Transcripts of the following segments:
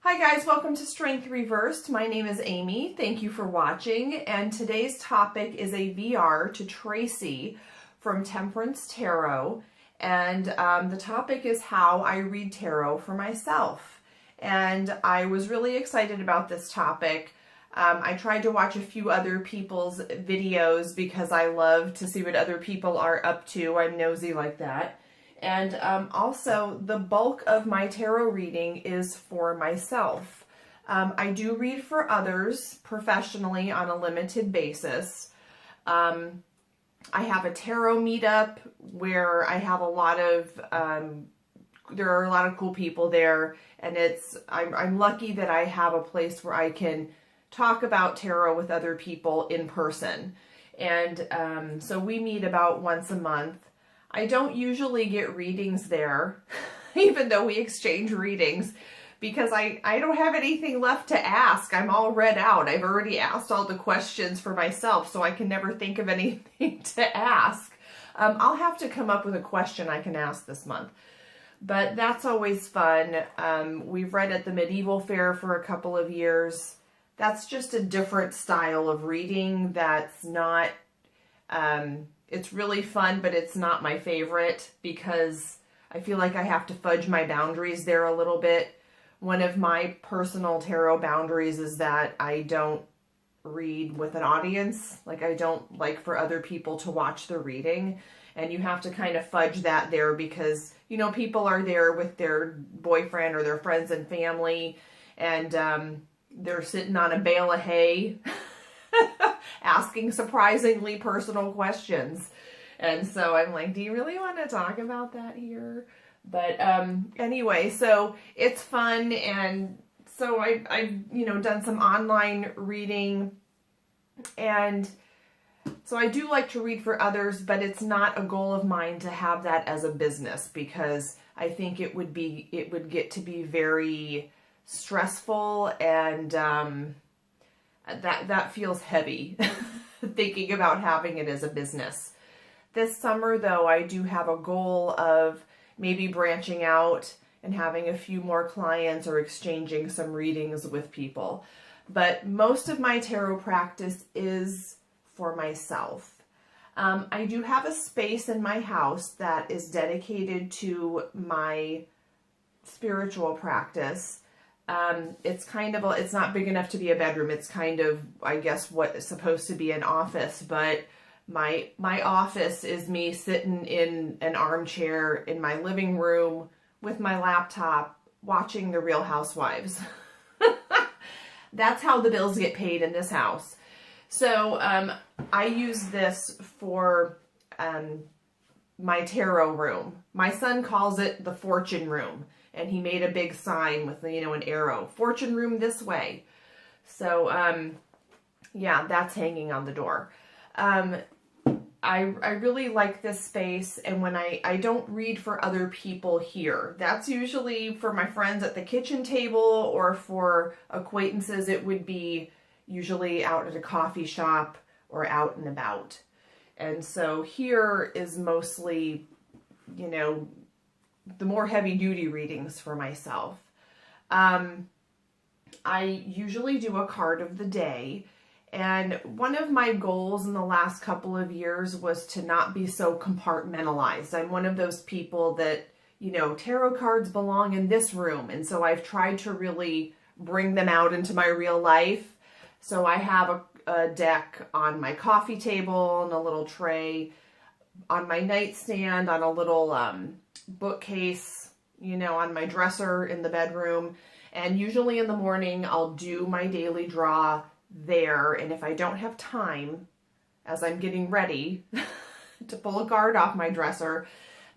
Hi guys, welcome to Strength Reversed. My name is Amy. Thank you for watching. And today's topic is a VR to Tracy from Temperance Tarot. And the topic is how I read tarot for myself. And I was really excited about this topic. I tried to watch a few other people's videos because I love to see what other people are up to. I'm nosy like that. And also, the bulk of my tarot reading is for myself. I do read for others professionally on a limited basis. I have a tarot meetup where I have a lot of, there are a lot of cool people there, and I'm lucky that I have a place where I can talk about tarot with other people in person. And so we meet about once a month. I don't usually get readings there, even though we exchange readings, because I don't have anything left to ask. I'm all read out. I've already asked all the questions for myself, so I can never think of anything to ask. I'll have to come up with a question I can ask this month. But that's always fun. We've read at the Medieval Fair for a couple of years. That's just a different style of reading that's not... it's really fun, but it's not my favorite because I feel like I have to fudge my boundaries there a little bit. One of my personal tarot boundaries is that I don't read with an audience. Like, I don't like for other people to watch the reading. And you have to kind of fudge that there because, you know, people are there with their boyfriend or their friends and family, and they're sitting on a bale of hay asking surprisingly personal questions. And so I'm like, do you really want to talk about that here? But anyway, so it's fun. And so I've you know, done some online reading. And so I do like to read for others, but it's not a goal of mine to have that as a business because I think it would get to be very stressful, and that feels heavy thinking about having it as a business. This summer, though, I do have a goal of maybe branching out and having a few more clients or exchanging some readings with people. But most of my tarot practice is for myself. I do have a space in my house that is dedicated to my spiritual practice. It's kind of it's not big enough to be a bedroom. It's kind of, I guess, what is supposed to be an office, but my office is me sitting in an armchair in my living room with my laptop watching The Real Housewives. That's how the bills get paid in this house. So I use this for my tarot room. My son calls it the fortune room. And he made a big sign with, you know, an arrow. Fortune room this way. So, yeah, that's hanging on the door. I really like this space. And when I don't read for other people here. That's usually for my friends at the kitchen table, or for acquaintances. It would be usually out at a coffee shop or out and about. And so here is mostly, you know, the more heavy-duty readings for myself. I usually do a card of the day, and one of my goals in the last couple of years was to not be so compartmentalized. I'm one of those people that, you know, tarot cards belong in this room, and so I've tried to really bring them out into my real life. So I have a deck on my coffee table and a little tray on my nightstand, on a little bookcase, you know, on my dresser in the bedroom. And usually in the morning I'll do my daily draw there, and if I don't have time as I'm getting ready to pull a card off my dresser,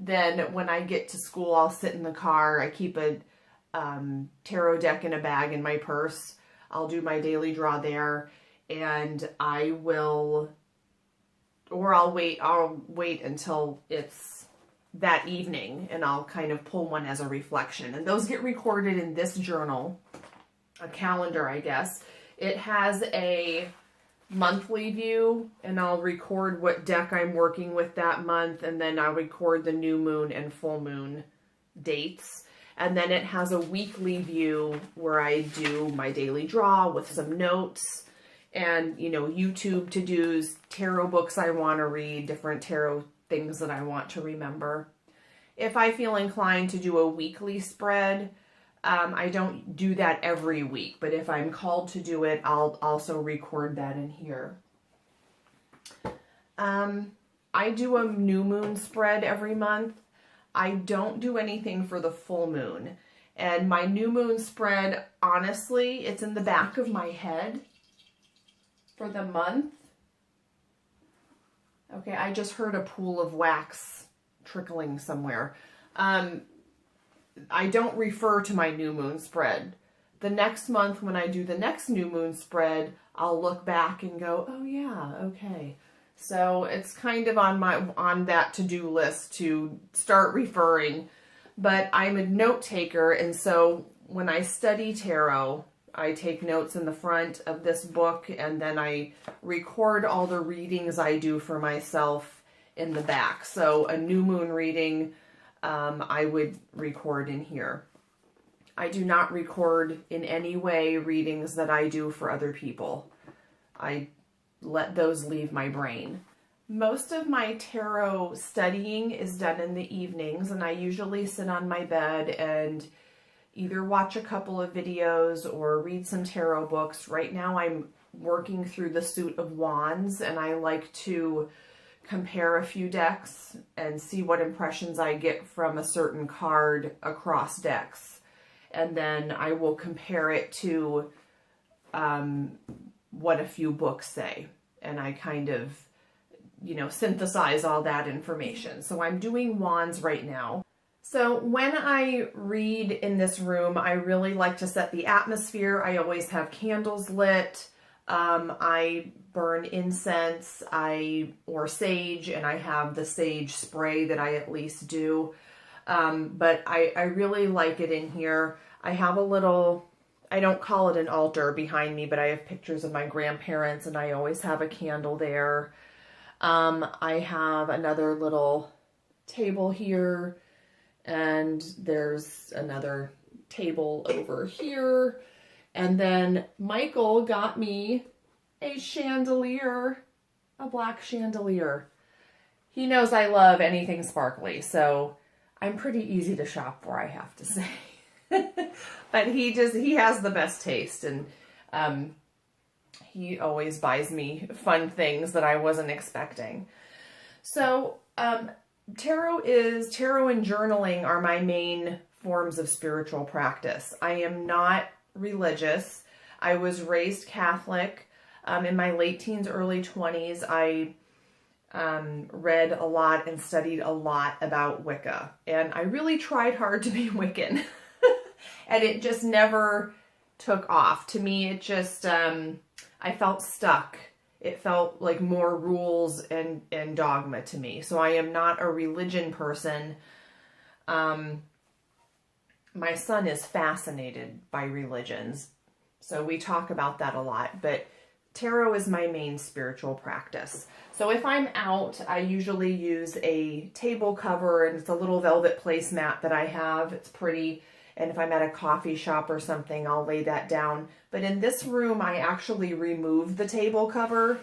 then when I get to school I'll sit in the car. I keep a tarot deck in a bag in my purse. I'll do my daily draw there, and I'll wait until it's that evening, and I'll kind of pull one as a reflection. And those get recorded in this journal, a calendar, I guess. It has a monthly view, and I'll record what deck I'm working with that month, and then I'll record the new moon and full moon dates. And then it has a weekly view where I do my daily draw with some notes and, you know, YouTube to-dos, tarot books I want to read, different tarot things that I want to remember. If I feel inclined to do a weekly spread, I don't do that every week, but if I'm called to do it, I'll also record that in here. I do a new moon spread every month. I don't do anything for the full moon. And my new moon spread, honestly, it's in the back of my head for the month. Okay, I just heard a pool of wax trickling somewhere. I don't refer to my new moon spread. The next month when I do the next new moon spread, I'll look back and go, oh yeah, okay. So it's kind of on that to-do list to start referring. But I'm a note taker, and so when I study tarot, I take notes in the front of this book, and then I record all the readings I do for myself in the back. So a new moon reading, I would record in here. I do not record in any way readings that I do for other people. I let those leave my brain. Most of my tarot studying is done in the evenings, and I usually sit on my bed and either watch a couple of videos or read some tarot books. Right now I'm working through the Suit of Wands, and I like to compare a few decks and see what impressions I get from a certain card across decks. And then I will compare it to what a few books say. And I kind of, you know, synthesize all that information. So I'm doing Wands right now. So when I read in this room, I really like to set the atmosphere. I always have candles lit. I burn incense, or sage, and I have the sage spray that I at least do. But I really like it in here. I have a little, I don't call it an altar behind me, but I have pictures of my grandparents, and I always have a candle there. I have another little table here, and there's another table over here. And then Michael got me a chandelier, a black chandelier. He knows I love anything sparkly, so I'm pretty easy to shop for, I have to say. But he has the best taste, and he always buys me fun things that I wasn't expecting. So tarot and journaling are my main forms of spiritual practice. I am not religious. I was raised Catholic. In my late teens, early 20s, I read a lot and studied a lot about Wicca. And I really tried hard to be Wiccan. And it just never took off. To me, it just, I felt stuck. It felt like more rules and dogma to me. So I am not a religion person. My son is fascinated by religions, so we talk about that a lot, but tarot is my main spiritual practice. So if I'm out, I usually use a table cover, and it's a little velvet placemat that I have. It's pretty, and if I'm at a coffee shop or something, I'll lay that down. But in this room, I actually remove the table cover.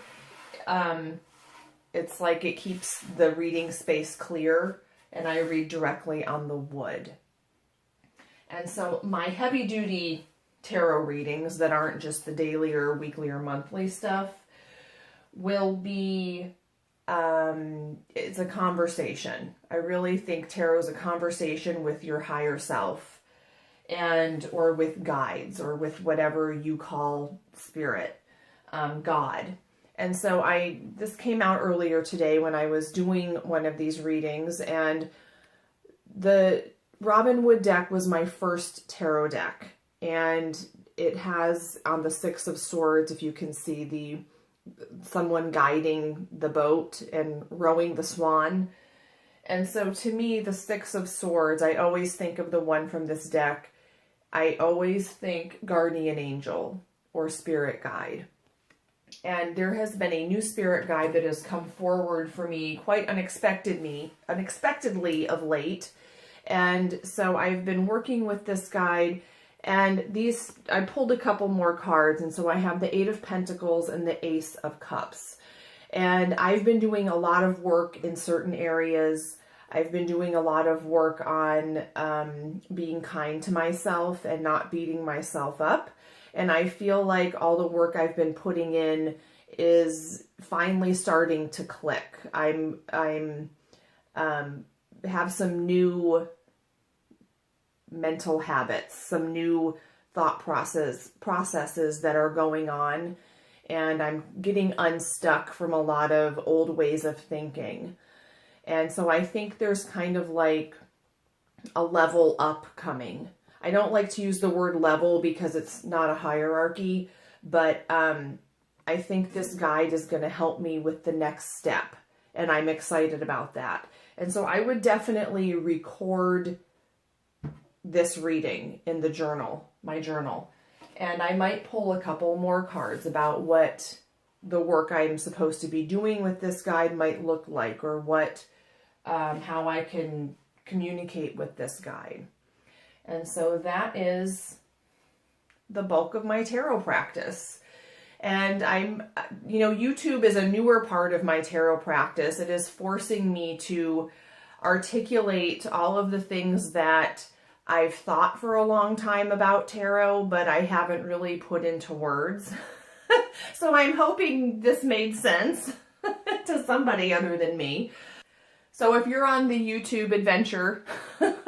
It's like it keeps the reading space clear, and I read directly on the wood. And so my heavy duty tarot readings that aren't just the daily or weekly or monthly stuff will be, it's a conversation. I really think tarot is a conversation with your higher self, or with guides, or with whatever you call spirit, God. And so this came out earlier today when I was doing one of these readings, and the Robin Wood deck was my first tarot deck, and it has on the Six of Swords, if you can see, someone guiding the boat and rowing the swan. And so to me, the Six of Swords, I always think of the one from this deck. I always think guardian angel or spirit guide. And there has been a new spirit guide that has come forward for me quite unexpectedly of late. And so I've been working with this guide, and I pulled a couple more cards, and so I have the Eight of Pentacles and the Ace of Cups. And I've been doing a lot of work in certain areas. I've been doing a lot of work on being kind to myself and not beating myself up. And I feel like all the work I've been putting in is finally starting to click. I'm have some new mental habits, some new thought processes that are going on, and I'm getting unstuck from a lot of old ways of thinking. And so I think there's kind of like a level up coming. I don't like to use the word level because it's not a hierarchy, but I think this guide is going to help me with the next step, and I'm excited about that. And so I would definitely record this reading in the journal, my journal. And I might pull a couple more cards about what the work I'm supposed to be doing with this guide might look like, or what, how I can communicate with this guide. And so that is the bulk of my tarot practice. And YouTube is a newer part of my tarot practice. It is forcing me to articulate all of the things that I've thought for a long time about tarot, but I haven't really put into words. So I'm hoping this made sense to somebody other than me. So if you're on the YouTube adventure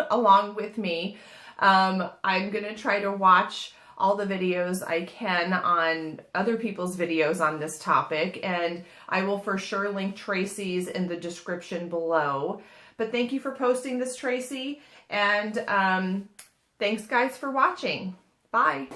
along with me, I'm going to try to watch all the videos I can on other people's videos on this topic, and I will for sure link Tracy's in the description below. But thank you for posting this, Tracy, and thanks guys for watching. Bye.